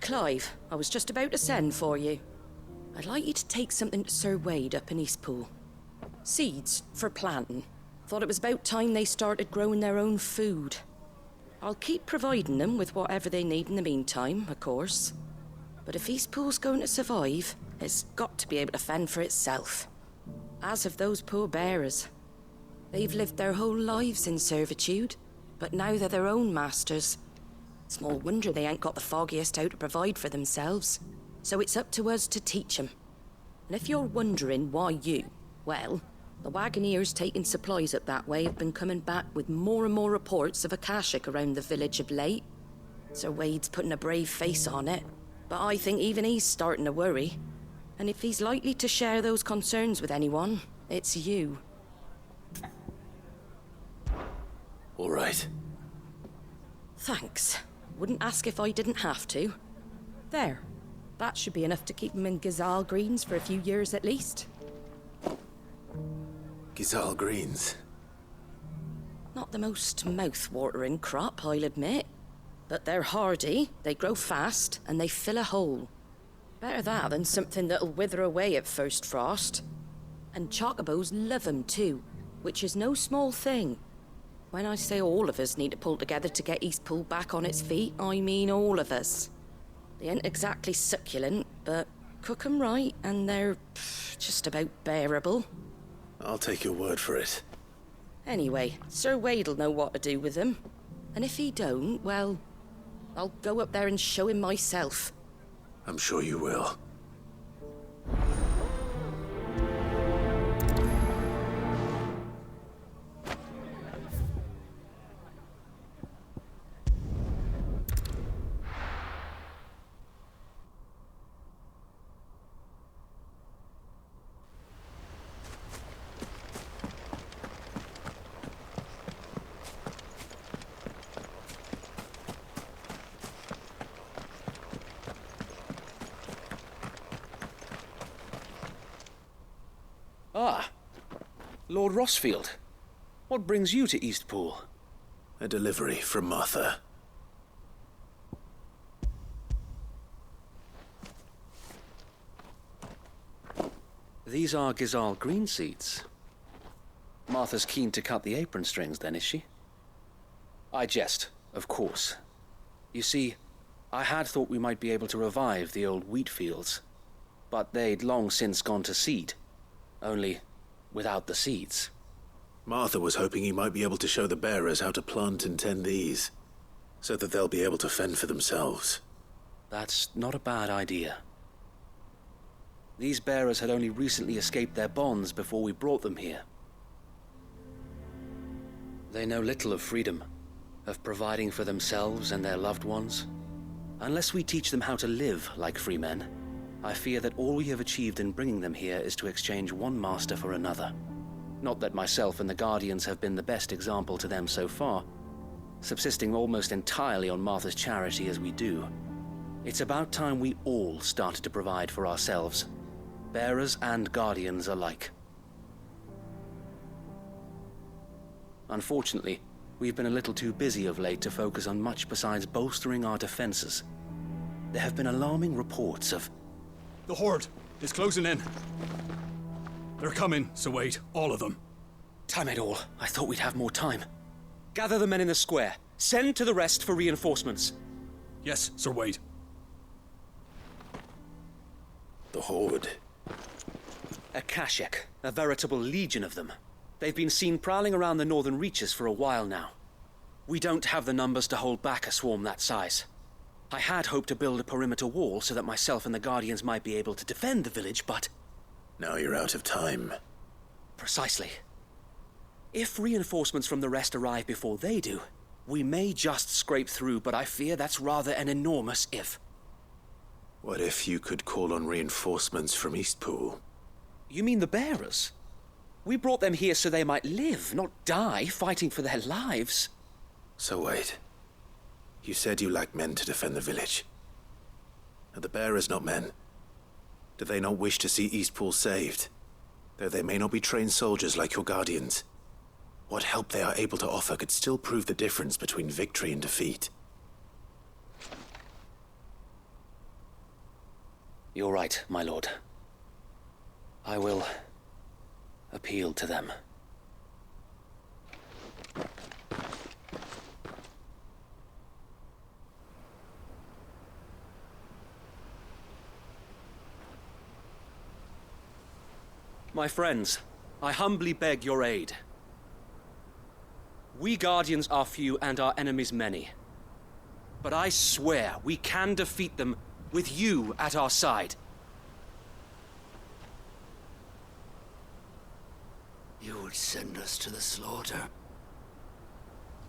Clive, I was just about to send for you. I'd like you to take something to Sir Wade up in Eastpool. Seeds for planting. Thought it was about time they started growing their own food. I'll keep providing them with whatever they need in the meantime, of course. But if Eastpool's going to survive, it's got to be able to fend for itself. As have those poor bearers. They've lived their whole lives in servitude, but now they're their own masters. Small wonder they ain't got the foggiest how to provide for themselves. So it's up to us to teach them. And if you're wondering why well, the wagoneers taking supplies up that way have been coming back with more and more reports of Akashic around the village of late. Sir Wade's putting a brave face on it, but I think even he's starting to worry. And if he's likely to share those concerns with anyone, it's you. All right. Thanks. Wouldn't ask if I didn't have to. There. That should be enough to keep him in Gazal Greens for a few years at least. Gazal Greens? Not the most mouth-watering crop, I'll admit. But they're hardy, they grow fast, and they fill a hole. Better that than something that'll wither away at first frost. And chocobos love 'em too, which is no small thing. When I say all of us need to pull together to get Eastpool back on its feet, I mean all of us. They ain't exactly succulent, but cook 'em right and they're just about bearable. I'll take your word for it. Anyway, Sir Wade'll know what to do with them. And if he don't, well, I'll go up there and show him myself. I'm sure you will. Ah, Lord Rossfield. What brings you to Eastpool? A delivery from Martha. These are Gazal green seeds. Martha's keen to cut the apron strings then, is she? I jest, of course. You see, I had thought we might be able to revive the old wheat fields, but they'd long since gone to seed. Only without the seeds. Martha was hoping he might be able to show the bearers how to plant and tend these, so that they'll be able to fend for themselves. That's not a bad idea. These bearers had only recently escaped their bonds before we brought them here. They know little of freedom, of providing for themselves and their loved ones. Unless we teach them how to live like free men, I fear that all we have achieved in bringing them here is to exchange one master for another. Not that myself and the Guardians have been the best example to them so far, subsisting almost entirely on Martha's charity as we do. It's about time we all started to provide for ourselves, bearers and Guardians alike. Unfortunately, we've been a little too busy of late to focus on much besides bolstering our defenses. There have been alarming reports of... The Horde is closing in. They're coming, Sir Wade, all of them. Damn it all, I thought we'd have more time. Gather the men in the square. Send to the rest for reinforcements. Yes, Sir Wade. The Horde. Akashic, a veritable legion of them. They've been seen prowling around the northern reaches for a while now. We don't have the numbers to hold back a swarm that size. I had hoped to build a perimeter wall so that myself and the Guardians might be able to defend the village, but... Now you're out of time. Precisely. If reinforcements from the rest arrive before they do, We may just scrape through, but I fear that's rather an enormous if. What if you could call on reinforcements from Eastpool? You mean the bearers? We brought them here so they might live, not die, fighting for their lives. So wait. You said you lacked men to defend the village. Are the bearers not men? Do they not wish to see Eastpool saved? Though they may not be trained soldiers like your guardians, what help they are able to offer could still prove the difference between victory and defeat. You're right, my lord. I will appeal to them. My friends, I humbly beg your aid. We Guardians are few and our enemies many. But I swear we can defeat them with you at our side. You would send us to the slaughter,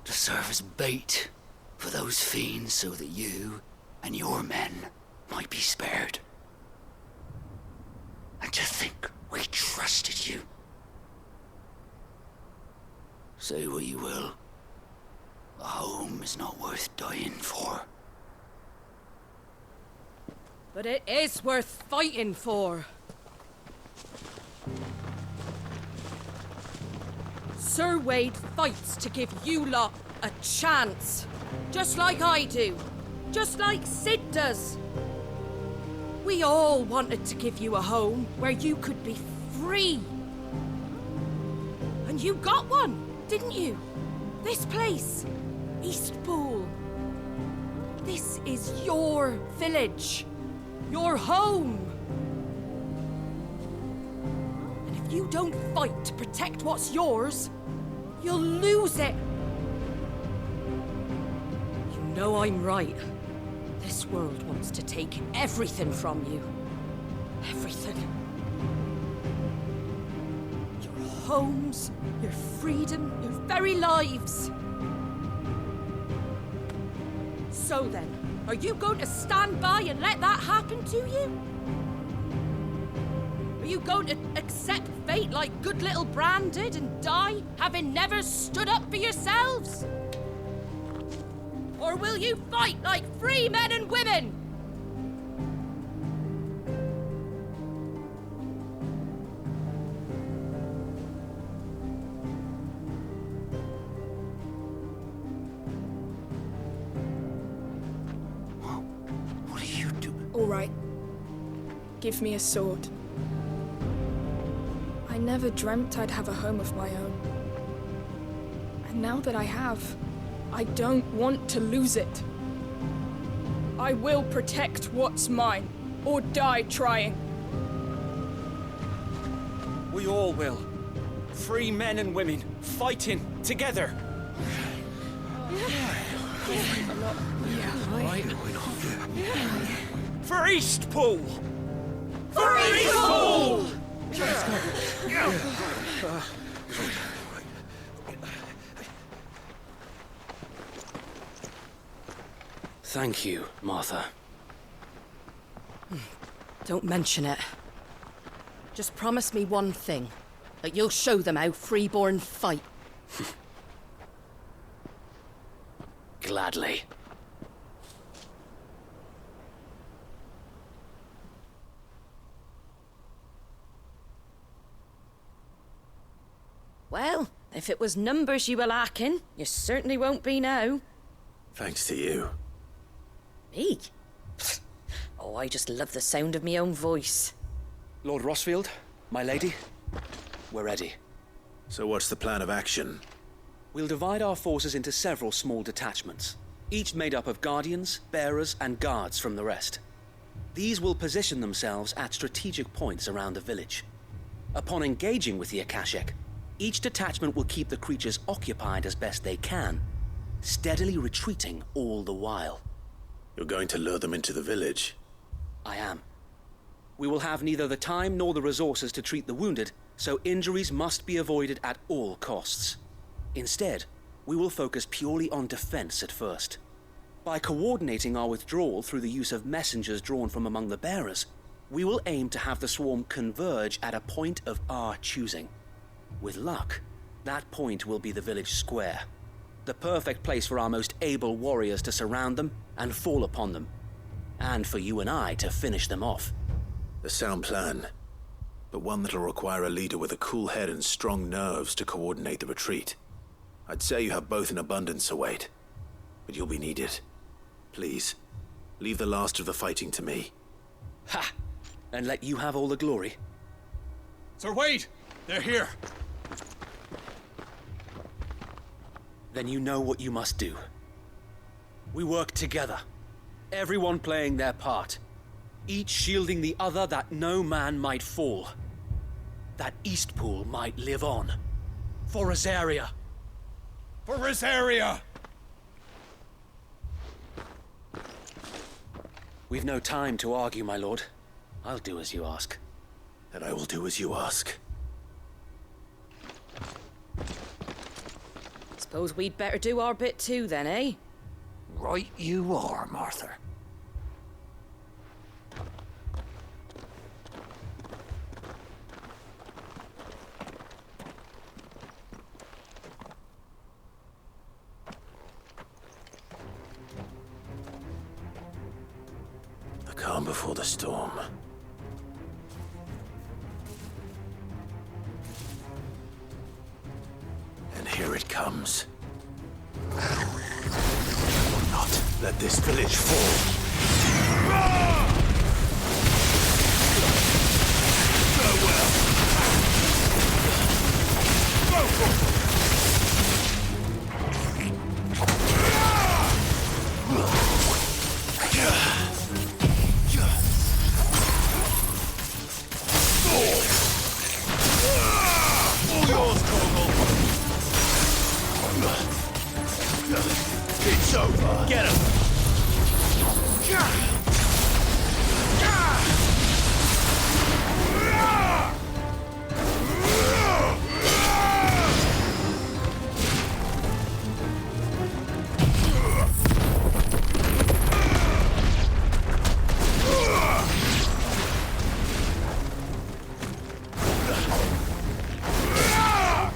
to serve as bait for those fiends so that you and your men might be spared. And to think we trusted you. Say what you will, a home is not worth dying for. But it is worth fighting for. Sir Wade fights to give you lot a chance. Just like I do. Just like Sid does. We all wanted to give you a home where you could be free. And you got one, didn't you? This place, Eastpool. This is your village. Your home. And if you don't fight to protect what's yours, you'll lose it. You know I'm right. This world wants to take everything from you. Everything. Your homes, your freedom, your very lives. So then, are you going to stand by and let that happen to you? Are you going to accept fate like good little Bran did and die, having never stood up for yourselves? Or will you fight like free men and women? What are you doing? All right. Give me a sword. I never dreamt I'd have a home of my own. And now that I have, I don't want to lose it. I will protect what's mine, or die trying. We all will. Free men and women, fighting together. For Eastpool! For Eastpool! Thank you, Martha. Don't mention it. Just promise me one thing. That you'll show them how freeborn fight. Gladly. Well, if it was numbers you were lacking, you certainly won't be now. Thanks to you. Me? Oh, I just love the sound of my own voice. Lord Rossfield, my lady, we're ready. So what's the plan of action? We'll divide our forces into several small detachments, each made up of guardians, bearers, and guards from the rest. These will position themselves at strategic points around the village. Upon engaging with the Akashic, each detachment will keep the creatures occupied as best they can, steadily retreating all the while. You're going to lure them into the village? I am. We will have neither the time nor the resources to treat the wounded, so injuries must be avoided at all costs. Instead, we will focus purely on defense at first. By coordinating our withdrawal through the use of messengers drawn from among the bearers, we will aim to have the swarm converge at a point of our choosing. With luck, that point will be the village square, the perfect place for our most able warriors to surround them and fall upon them, and for you and I to finish them off. A sound plan, but one that'll require a leader with a cool head and strong nerves to coordinate the retreat. I'd say you have both in abundance, Sir Wade, but you'll be needed. Please, leave the last of the fighting to me. Ha! And let you have all the glory. Sir Wade! They're here! Then you know what you must do. We work together, everyone playing their part, each shielding the other that no man might fall, that Eastpool might live on. For Rosaria! For Rosaria! We've no time to argue, my lord. I'll do as you ask. And I will do as you ask. Suppose we'd better do our bit too then, eh? Right you are, Martha. The calm before the storm. And here it comes. I will not let this village fall. Farewell. Go for it. All yours, Corporal. It's over. Get him.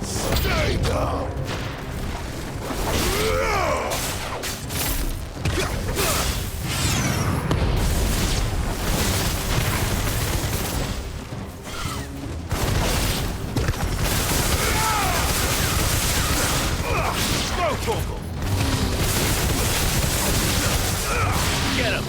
Stay down. Get him!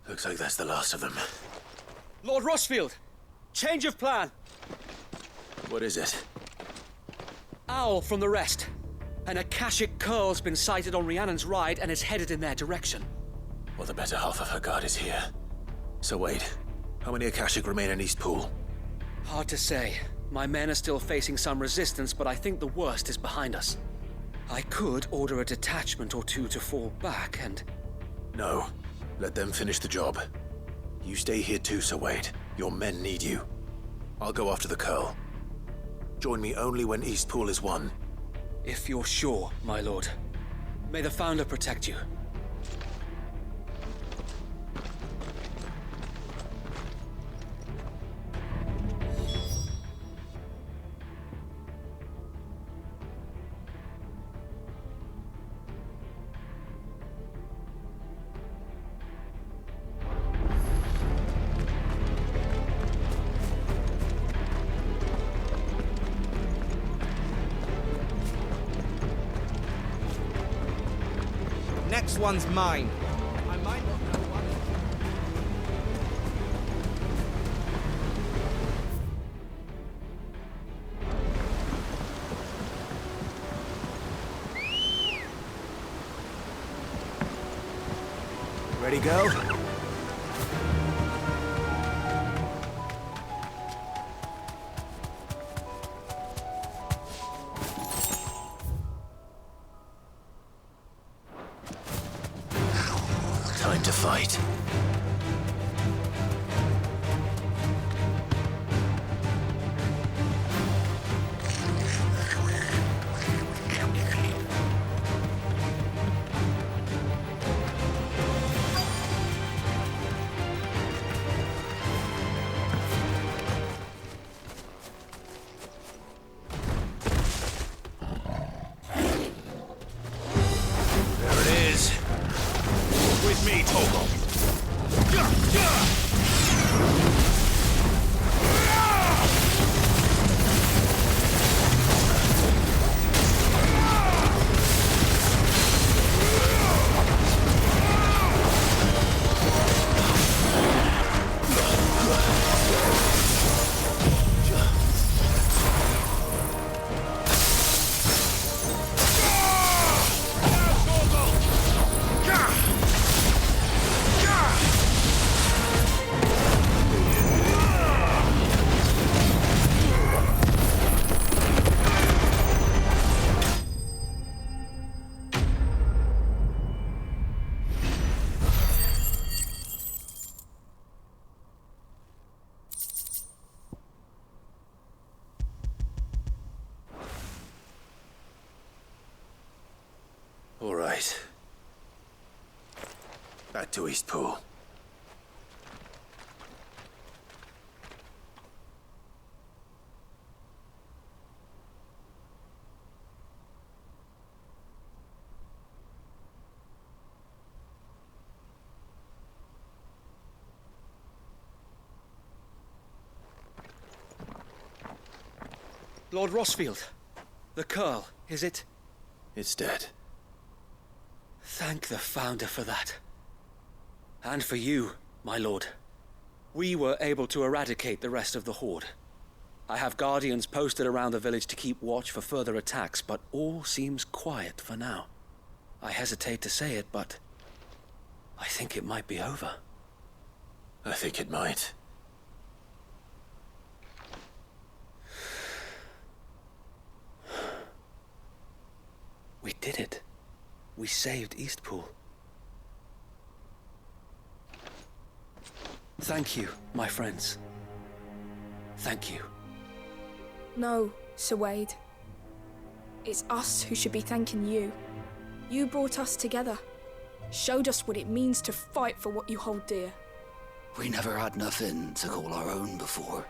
Looks like that's the last of them. Lord Rossfield! Change of plan! What is it? Owl from the rest. An Akashic curl's been sighted on Rhiannon's ride and is headed in their direction. Well, the better half of her guard is here. So wait, how many Akashic remain in Eastpool? Hard to say. My men are still facing some resistance, but I think the worst is behind us. I could order a detachment or two to fall back and... No, let them finish the job. You stay here too, Sir Wade. Your men need you. I'll go after the curl. Join me only when Eastpool is won. If you're sure, my lord. May the Founder protect you. Next one's mine. I might not know what. Ready, go? to fight. All right. Back to Eastpool. Lord Rossfield, the Curl, is it? It's dead. Thank the Founder for that. And for you, my lord. We were able to eradicate the rest of the Horde. I have guardians posted around the village to keep watch for further attacks, but all seems quiet for now. I hesitate to say it, but I think it might be over. I think it might. We did it. We saved Eastpool. Thank you, my friends. Thank you. No, Sir Wade. It's us who should be thanking you. You brought us together. Showed us what it means to fight for what you hold dear. We never had nothing to call our own before.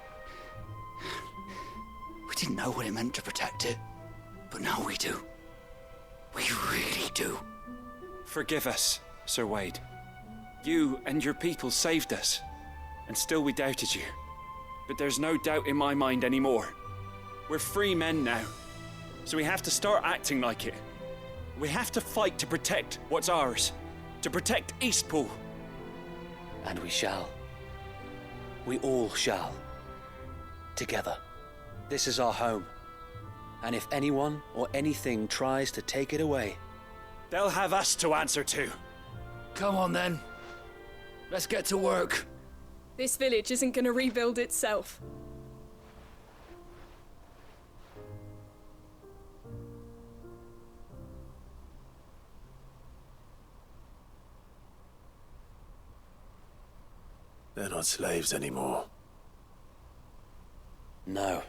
We didn't know what it meant to protect it, but now we do. We really do. Forgive us, Sir Wade. You and your people saved us, and still we doubted you. But there's no doubt in my mind anymore. We're free men now, so we have to start acting like it. We have to fight to protect what's ours, to protect Eastpool. And we shall. We all shall. Together. This is our home. And if anyone or anything tries to take it away, they'll have us to answer to. Come on then. Let's get to work. This village isn't gonna rebuild itself. They're not slaves anymore. no.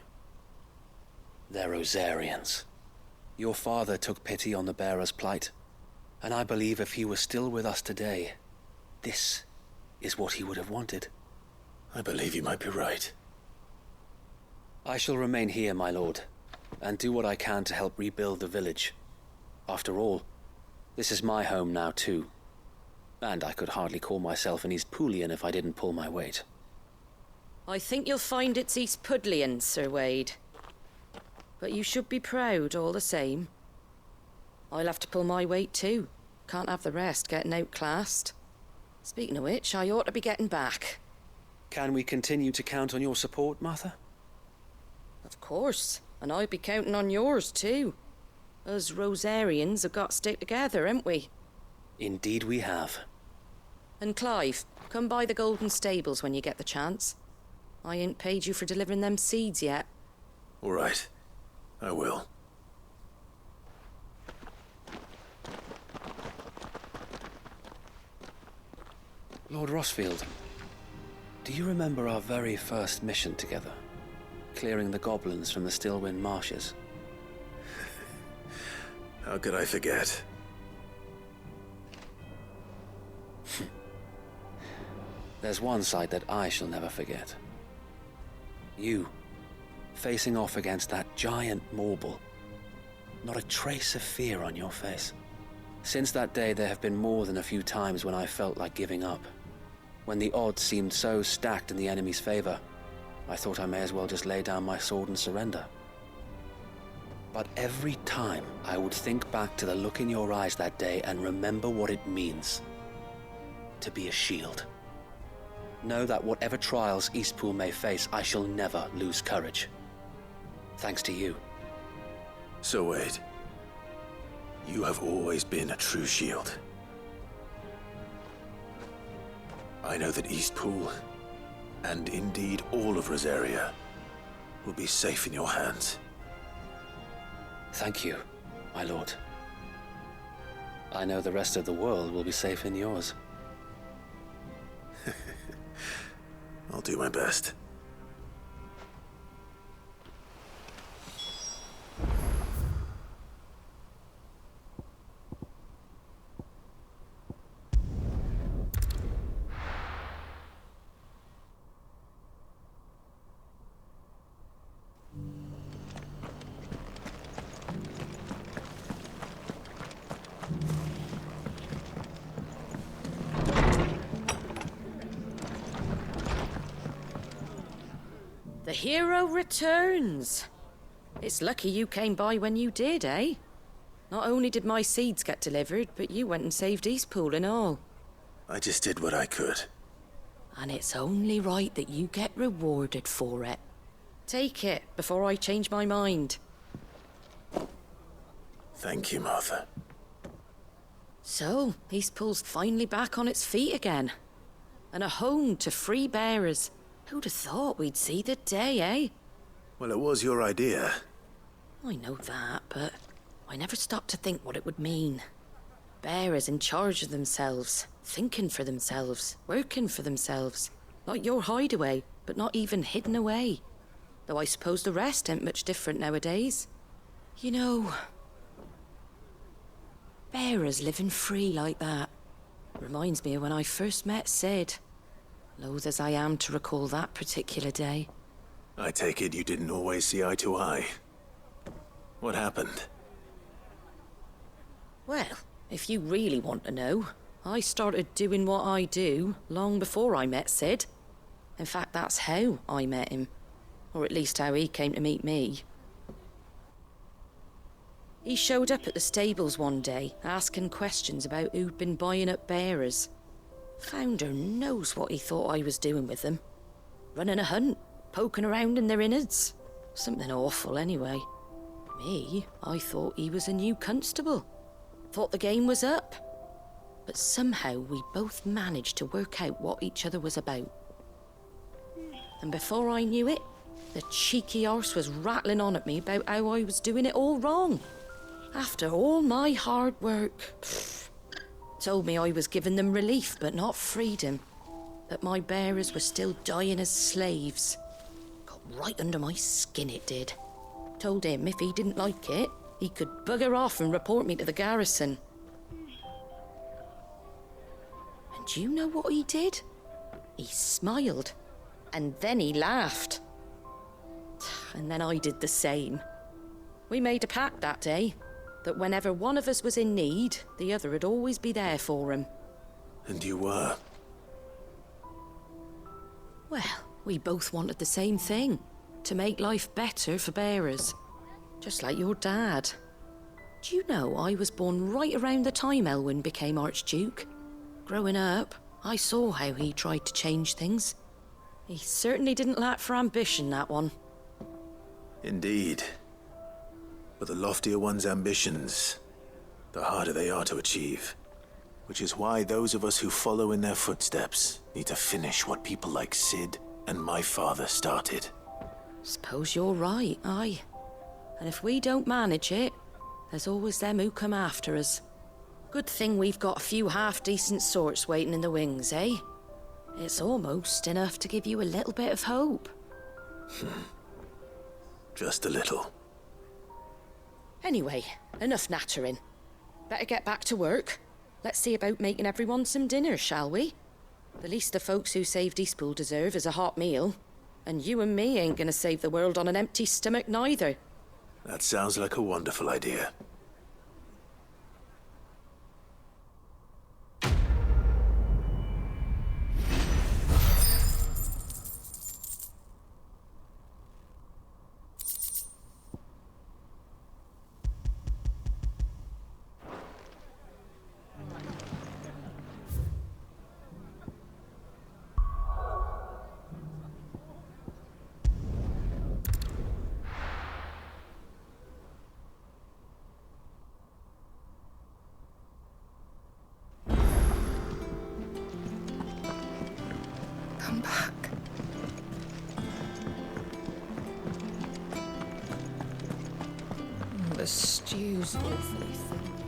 They're Rosarians. Your father took pity on the bearer's plight, and I believe if he was still with us today, this is what he would have wanted. I believe you might be right. I shall remain here, my lord, and do what I can to help rebuild the village. After all, this is my home now too, and I could hardly call myself an Eastpoolian if I didn't pull my weight. I think you'll find it's Eastpudlian, Sir Wade. But you should be proud all the same. I'll have to pull my weight too. Can't have the rest getting outclassed. Speaking of which, I ought to be getting back. Can we continue to count on your support, Martha? Of course, and I'll be counting on yours too. Us Rosarians have got to stick together, haven't we? Indeed we have. And Clive, come by the Golden Stables when you get the chance. I ain't paid you for delivering them seeds yet. All right, I will. Lord Rossfield, do you remember our very first mission together? Clearing the goblins from the Stillwind marshes? How could I forget? There's one sight that I shall never forget. You, facing off against that giant Morble. Not a trace of fear on your face. Since that day, there have been more than a few times when I felt like giving up. When the odds seemed so stacked in the enemy's favor, I thought I may as well just lay down my sword and surrender. But every time, I would think back to the look in your eyes that day and remember what it means to be a shield. Know that whatever trials Eastpool may face, I shall never lose courage. Thanks to you. So Wade, you have always been a true shield. I know that Eastpool, and indeed all of Rosaria, will be safe in your hands. Thank you, my lord. I know the rest of the world will be safe in yours. I'll do my best. The hero returns. It's lucky you came by when you did, eh? Not only did my seeds get delivered, but you went and saved Eastpool and all. I just did what I could. And it's only right that you get rewarded for it. Take it before I change my mind. Thank you, Martha. So, Eastpool's finally back on its feet again. And a home to free bearers. Who'd have thought we'd see the day, eh? Well, it was your idea. I know that, but I never stopped to think what it would mean. Bearers in charge of themselves, thinking for themselves, working for themselves. Like your hideaway, but not even hidden away. Though I suppose the rest ain't much different nowadays. You know, bearers living free like that reminds me of when I first met Sid. Loath as I am to recall that particular day. I take it you didn't always see eye to eye. What happened? Well, if you really want to know, I started doing what I do long before I met Sid. In fact, that's how I met him. Or at least how he came to meet me. He showed up at the stables one day, asking questions about who'd been buying up bearers. Founder knows what he thought I was doing with them. Running a hunt, poking around in their innards. Something awful, anyway. Me, I thought he was a new constable. Thought the game was up. But somehow we both managed to work out what each other was about. And before I knew it, the cheeky arse was rattling on at me about how I was doing it all wrong. After all my hard work. Told me I was giving them relief, but not freedom. That my bearers were still dying as slaves. Got right under my skin, it did. Told him if he didn't like it, he could bugger off and report me to the garrison. And do you know what he did? He smiled. And then he laughed. And then I did the same. We made a pact that day. That whenever one of us was in need, the other would always be there for him. And you were? Well, we both wanted the same thing. To make life better for bearers. Just like your dad. Do you know I was born right around the time Elwyn became Archduke? Growing up, I saw how he tried to change things. He certainly didn't lack for ambition, that one. Indeed. But the loftier one's ambitions, the harder they are to achieve. Which is why those of us who follow in their footsteps need to finish what people like Sid and my father started. Suppose you're right, aye. And if we don't manage it, there's always them who come after us. Good thing we've got a few half-decent sorts waiting in the wings, eh? It's almost enough to give you a little bit of hope. Just a little. Anyway, enough nattering. Better get back to work. Let's see about making everyone some dinner, shall we? The least the folks who saved Eastpool deserve is a hot meal. And you and me ain't gonna save the world on an empty stomach neither. That sounds like a wonderful idea. Come back. The stew's awfully thin.